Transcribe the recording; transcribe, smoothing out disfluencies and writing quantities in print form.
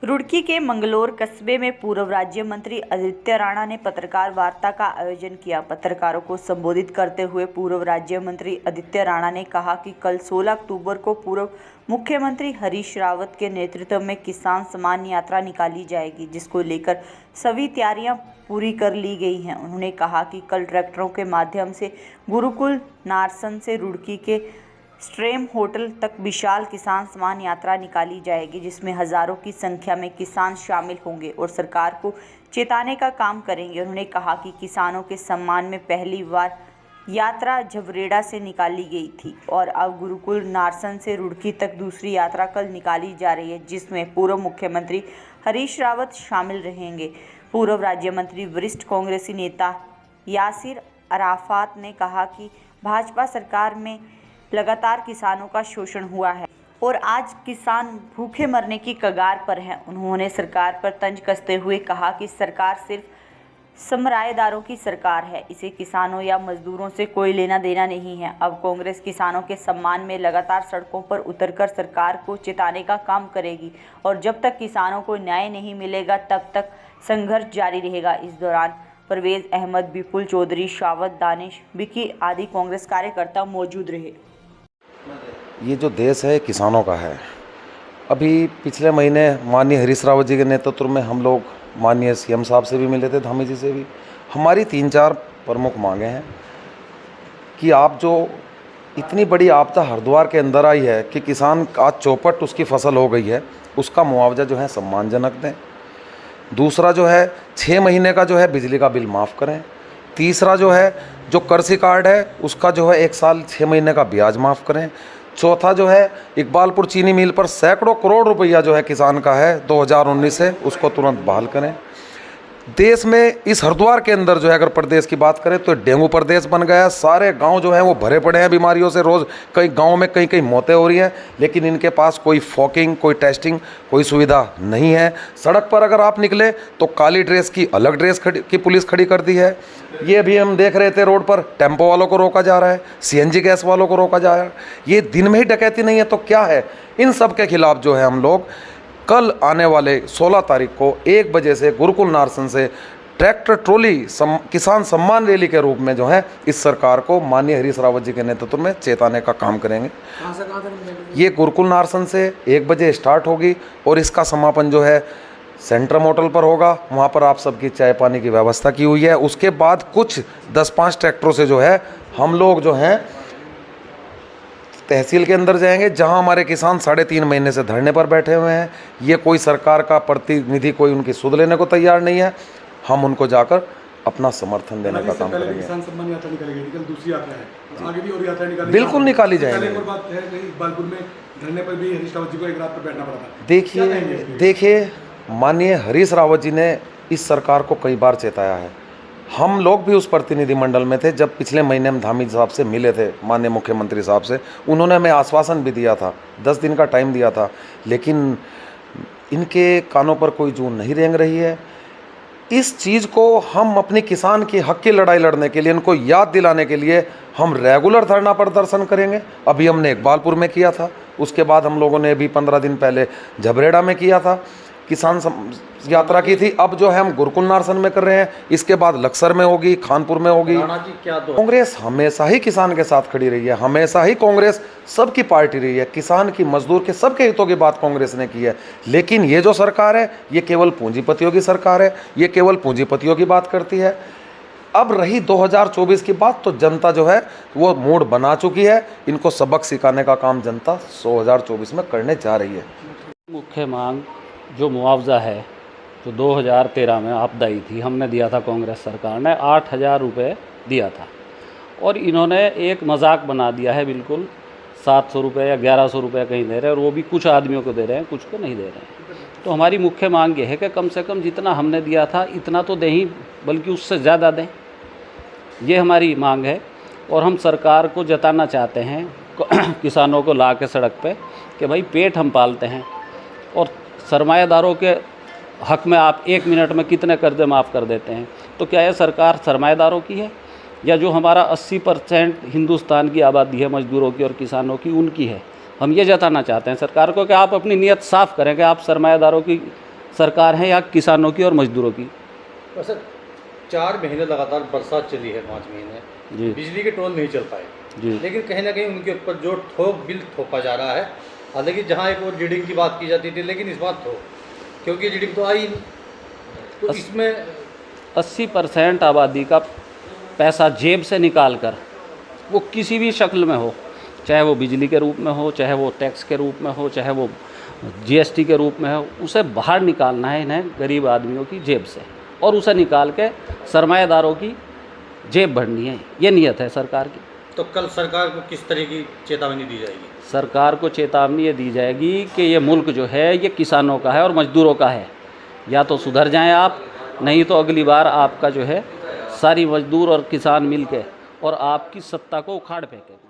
रुड़की के मंगलोर कस्बे में पूर्व राज्य मंत्री आदित्य राणा ने पत्रकार वार्ता का आयोजन किया। पत्रकारों को संबोधित करते हुए पूर्व राज्य मंत्री आदित्य राणा ने कहा कि कल 16 अक्टूबर को पूर्व मुख्यमंत्री हरीश रावत के नेतृत्व में किसान सम्मान यात्रा निकाली जाएगी, जिसको लेकर सभी तैयारियां पूरी कर ली गई हैं। उन्होंने कहा कि कल ट्रैक्टरों के माध्यम से गुरुकुल नारसन से रुड़की के स्ट्रेम होटल तक विशाल किसान सम्मान यात्रा निकाली जाएगी, जिसमें हजारों की संख्या में किसान शामिल होंगे और सरकार को चेताने का काम करेंगे। उन्होंने कहा कि किसानों के सम्मान में पहली बार यात्रा झबरेड़ा से निकाली गई थी और अब गुरुकुल नारसन से रुड़की तक दूसरी यात्रा कल निकाली जा रही है, जिसमें पूर्व मुख्यमंत्री हरीश रावत शामिल रहेंगे। पूर्व राज्य मंत्री वरिष्ठ कांग्रेसी नेता यासिर अराफात ने कहा कि भाजपा सरकार में लगातार किसानों का शोषण हुआ है और आज किसान भूखे मरने की कगार पर हैं। उन्होंने सरकार पर तंज कसते हुए कहा कि सरकार सिर्फ सरमाएदारों की सरकार है, इसे किसानों या मजदूरों से कोई लेना देना नहीं है। अब कांग्रेस किसानों के सम्मान में लगातार सड़कों पर उतरकर सरकार को चेताने का काम करेगी और जब तक किसानों को न्याय नहीं मिलेगा तब तक संघर्ष जारी रहेगा। इस दौरान परवेज अहमद, विपुल चौधरी, शावत, दानिश, विकी आदि कांग्रेस कार्यकर्ता मौजूद रहे। ये जो देश है किसानों का है। अभी पिछले महीने माननीय हरीश रावत जी के नेतृत्व में हम लोग माननीय सीएम साहब से भी मिले थे, धामी जी से भी। हमारी 3-4 प्रमुख मांगे हैं कि आप जो इतनी बड़ी आपदा हरिद्वार के अंदर आई है कि किसान आज चौपट उसकी फसल हो गई है, उसका मुआवजा जो है सम्मानजनक दें। दूसरा जो है 6 महीने का जो है बिजली का बिल माफ़ करें। तीसरा जो है जो कृषि कार्ड है उसका जो है 1 साल 6 महीने का ब्याज माफ़ करें। चौथा जो है इकबालपुर चीनी मिल पर सैकड़ों करोड़ रुपया जो है किसान का है 2019 से, उसको तुरंत बहाल करें। देश में इस हरिद्वार के अंदर जो है अगर प्रदेश की बात करें तो डेंगू प्रदेश बन गया है। सारे गांव जो हैं वो भरे पड़े हैं बीमारियों से। रोज़ कई गांव में कई मौतें हो रही हैं, लेकिन इनके पास कोई फॉकिंग, कोई टेस्टिंग, कोई सुविधा नहीं है। सड़क पर अगर आप निकले तो काली ड्रेस की अलग ड्रेस की पुलिस खड़ी कर दी है। ये भी हम देख रहे थे, रोड पर टेम्पो वालों को रोका जा रहा है, सीएनजी गैस वालों को रोका जा रहा है। ये दिन में ही डकैती नहीं है तो क्या है? इन सब के खिलाफ जो है हम लोग कल आने वाले 16 तारीख को 1 बजे से गुरुकुल नारसन से ट्रैक्टर ट्रॉली किसान सम्मान रैली के रूप में जो है इस सरकार को माननीय हरीश रावत जी के नेतृत्व में चेताने का काम करेंगे। कहाँ तक ये गुरुकुल नारसन से 1 बजे स्टार्ट होगी और इसका समापन जो है सेंट्रम होटल पर होगा। वहाँ पर आप सबकी चाय पानी की व्यवस्था की हुई है। उसके बाद कुछ 10-5 ट्रैक्टरों से जो है हम लोग जो हैं तहसील के अंदर जाएंगे, जहां हमारे किसान 3.5 महीने से धरने पर बैठे हुए हैं। ये कोई सरकार का प्रतिनिधि कोई उनकी सुध लेने को तैयार नहीं है। हम उनको जाकर अपना समर्थन देने का काम करेंगे। किसान सम्मान यात्रा निकालेगी, कल दूसरी यात्रा है, आगे भी और यात्रा निकालेगी। बिल्कुल निकाली जाएगी। एक और बात है कि इकबालपुर में धरने पर भी हरीश रावत जी को एक रात पर बैठना पड़ा था। देखिए माननीय हरीश रावत जी ने इस सरकार को कई बार चेताया है। हम लोग भी उस प्रतिनिधिमंडल में थे जब पिछले महीने हम धामी साहब से मिले थे, माननीय मुख्यमंत्री साहब से। उन्होंने हमें आश्वासन भी दिया था, 10 दिन का टाइम दिया था, लेकिन इनके कानों पर कोई जून नहीं रेंग रही है। इस चीज़ को हम अपनी किसान की हक की लड़ाई लड़ने के लिए, इनको याद दिलाने के लिए हम रेगुलर धरना प्रदर्शन करेंगे। अभी हमने इकबालपुर में किया था, उसके बाद हम लोगों ने अभी 15 दिन पहले झबरेड़ा में किया था, किसान यात्रा की थी। अब जो है हम गुरुकुल नारसन में कर रहे हैं, इसके बाद लक्सर में होगी, खानपुर में होगी। कांग्रेस हमेशा ही किसान के साथ खड़ी रही है, हमेशा ही कांग्रेस सबकी पार्टी रही है। किसान की, मजदूर के, सबके हितों की बात कांग्रेस ने की है। लेकिन ये जो सरकार है ये केवल पूंजीपतियों की सरकार है, ये केवल पूंजीपतियों की बात करती है। अब रही 2024 की बात, तो जनता जो है वो मूड बना चुकी है। इनको सबक सिखाने का काम जनता 2024 में करने जा रही है। मुख्य मांग जो मुआवजा है, जो 2013 में आपदा आई थी, हमने दिया था, कांग्रेस सरकार ने 8,000 रुपये दिया था और इन्होंने एक मजाक बना दिया है। बिल्कुल 700 रुपये या 1100 रुपये कहीं दे रहे हैं और वो भी कुछ आदमियों को दे रहे हैं, कुछ को नहीं दे रहे हैं। तो हमारी मुख्य मांग ये है कि कम से कम जितना हमने दिया था इतना तो दें ही, बल्कि उससे ज़्यादा दें। ये हमारी मांग है और हम सरकार को जताना चाहते हैं किसानों को ला के सड़क पे कि भाई पेट हम पालते हैं और सरमाएदारों के हक में आप 1 मिनट में कितने कर्जे माफ़ कर देते हैं। तो क्या यह सरकार सरमाएदारों की है या जो हमारा 80% हिंदुस्तान की आबादी है मजदूरों की और किसानों की, उनकी है? हम ये जताना चाहते हैं सरकार को कि आप अपनी नीयत साफ़ करें कि आप सरमाएदारों की सरकार है या किसानों की और मजदूरों की? वैसे 4 महीने लगातार बरसात चली है, 5 महीने जी बिजली के टोल नहीं चल पाए, जी। लेकिन कहीं ना कहीं उनके ऊपर जो ठोक बिल थोपा जा रहा है। हालांकि जहाँ एक और रीडिंग की बात की जाती थी, लेकिन इस बात थोक, क्योंकि रीडिंग तो आई नहीं, तो इसमें 80% आबादी का पैसा जेब से निकाल कर, वो किसी भी शक्ल में हो, चाहे वो बिजली के रूप में हो, चाहे वो टैक्स के रूप में हो, चाहे वो जीएसटी के रूप में हो, उसे बाहर निकालना है इन्हें गरीब आदमियों की जेब से, और उसे निकाल के सरमाएदारों की जेब भरनी है। ये नीयत है सरकार की। तो कल सरकार को किस तरह की चेतावनी दी जाएगी? सरकार को चेतावनी ये दी जाएगी कि ये मुल्क जो है ये किसानों का है और मजदूरों का है। या तो सुधर जाएं आप, नहीं तो अगली बार आपका जो है सारी मजदूर और किसान मिल के और आपकी सत्ता को उखाड़ फेंकेंगे।